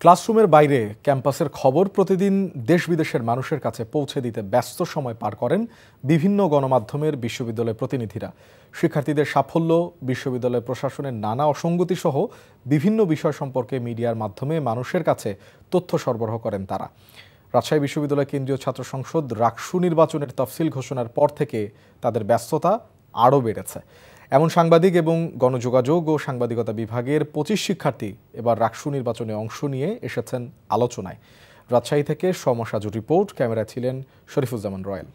ক্লাসরুমের বাইরে ক্যাম্পাসের খবর প্রতিদিন দেশ বিদেশের মানুষের কাছে পৌঁছে দিতে ব্যস্ত সময় পার করেন বিভিন্ন গণমাধ্যমের বিশ্ববিদ্যালয় প্রতিনিধিরা। শিক্ষার্থীদের সাফল্য, বিশ্ববিদ্যালয় প্রশাসনের নানা অসঙ্গতি সহ বিভিন্ন বিষয় সম্পর্কে মিডিয়ার মাধ্যমে মানুষের কাছে তথ্য সরবরাহ করেন তারা। রাজশাহী বিশ্ববিদ্যালয় কেন্দ্রীয় ছাত্র সংসদ রাকসু নির্বাচনের তফসিল ঘোষণার পর থেকে তাদের ব্যস্ততা আরও বেড়েছে। এমন সাংবাদিক এবং গণযোগাযোগ ও সাংবাদিকতা বিভাগের ২৫ শিক্ষার্থী এবার রাকসু নির্বাচনে অংশ নিয়ে এসেছেন আলোচনায়। রাজশাহী থেকে সমসাজুর রিপোর্ট, ক্যামেরায় ছিলেন শরীফুজ্জামান রয়েল।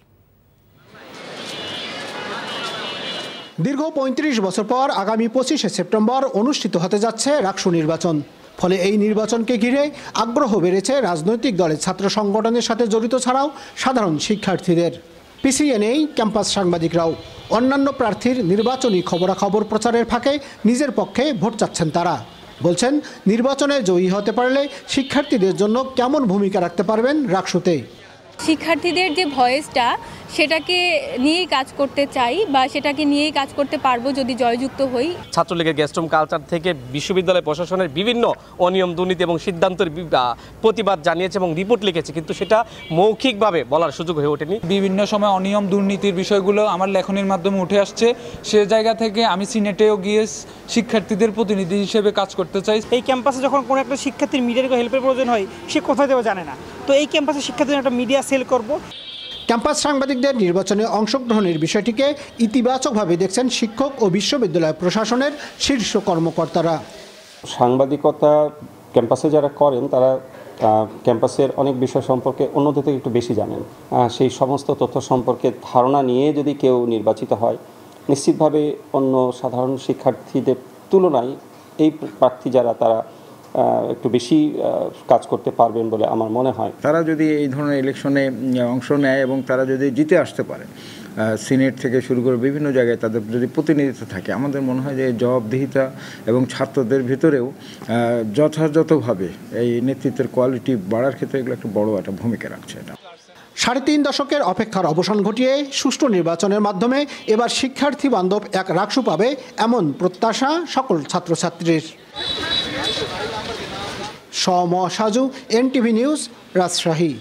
দীর্ঘ ৩৫ বছর পর আগামী ২৫শে সেপ্টেম্বর অনুষ্ঠিত হতে যাচ্ছে রাকসু নির্বাচন। ফলে এই নির্বাচনকে ঘিরে আগ্রহ বেড়েছে রাজনৈতিক দলের ছাত্র সংগঠনের সাথে জড়িত ছাড়াও সাধারণ শিক্ষার্থীদের। পিছিয়ে নেই ক্যাম্পাস সাংবাদিকরাও। অন্যান্য প্রার্থীর নির্বাচনী খবরাখবর প্রচারের ফাঁকে নিজের পক্ষে ভোট চাচ্ছেন তারা। বলছেন, নির্বাচনে জয়ী হতে পারলে শিক্ষার্থীদের জন্য কেমন ভূমিকা রাখতে পারবেন রাকসুতে। শিক্ষার্থীদের যে ভয়েসটা, সেটাকে নিয়েই কাজ করতে চাই বা সেটাকে নিয়েই কাজ করতে পারবো যদি জয়যুক্ত হই। ছাত্রলীগের গেস্টরুম কালচার থেকে বিশ্ববিদ্যালয় প্রশাসনের বিভিন্ন অনিয়ম, দুর্নীতি এবং সিদ্ধান্তের প্রতিবাদ জানিয়েছে এবং রিপোর্ট লিখেছে, কিন্তু সেটা মৌখিকভাবে বলার সুযোগ হয়ে ওঠেনি। বিভিন্ন সময় অনিয়ম, দুর্নীতির বিষয়গুলো আমার লেখনীর মাধ্যমে উঠে আসছে। সে জায়গা থেকে আমি সিনেটেও গিয়ে শিক্ষার্থীদের প্রতিনিধি হিসেবে কাজ করতে চাই। এই ক্যাম্পাসে যখন কোনো একটা শিক্ষার্থীর মিডিয়ার হেল্পের প্রয়োজন হয়, সে কোথায় দেওয়া জানে না, তো এই ক্যাম্পাসে শিক্ষার্থীদের একটা মিডিয়া সেল করব। ক্যাম্পাস সাংবাদিকদের নির্বাচনে অংশগ্রহণের বিষয়টিকে ইতিবাচকভাবে দেখছেন শিক্ষক ও বিশ্ববিদ্যালয় প্রশাসনের শীর্ষ কর্মকর্তারা। সাংবাদিকতা ক্যাম্পাসে যারা করেন তারা ক্যাম্পাসের অনেক বিষয় সম্পর্কে অন্যদের থেকে একটু বেশি জানেন। সেই সমস্ত তথ্য সম্পর্কে ধারণা নিয়ে যদি কেউ নির্বাচিত হয়, নিশ্চিতভাবে অন্য সাধারণ শিক্ষার্থীদের তুলনায় এই প্রার্থী যারা তারা একটু বেশি কাজ করতে পারবেন বলে আমার মনে হয়। তারা যদি এই ধরনের ইলেকশনে অংশ নেয় এবং তারা যদি জিতে আসতে পারে, সিনেট থেকে শুরু করে বিভিন্ন জায়গায় তাদের যদি প্রতিনিধিত্ব থাকে, আমাদের মনে হয় যে জবাবদিহিতা এবং ছাত্রদের ভিতরেও যথাযথভাবে এই নেতৃত্বের কোয়ালিটি বাড়ার ক্ষেত্রে এগুলো একটা বড় একটা ভূমিকা রাখছে। এটা ৩.৫ দশকের অপেক্ষার অবসান ঘটিয়ে সুষ্ঠু নির্বাচনের মাধ্যমে এবার শিক্ষার্থী বান্ধব এক রাকসু পাবে, এমন প্রত্যাশা সকল ছাত্রছাত্রীর। সমসাজু, এনটিভি নিউজ, রাজশাহী।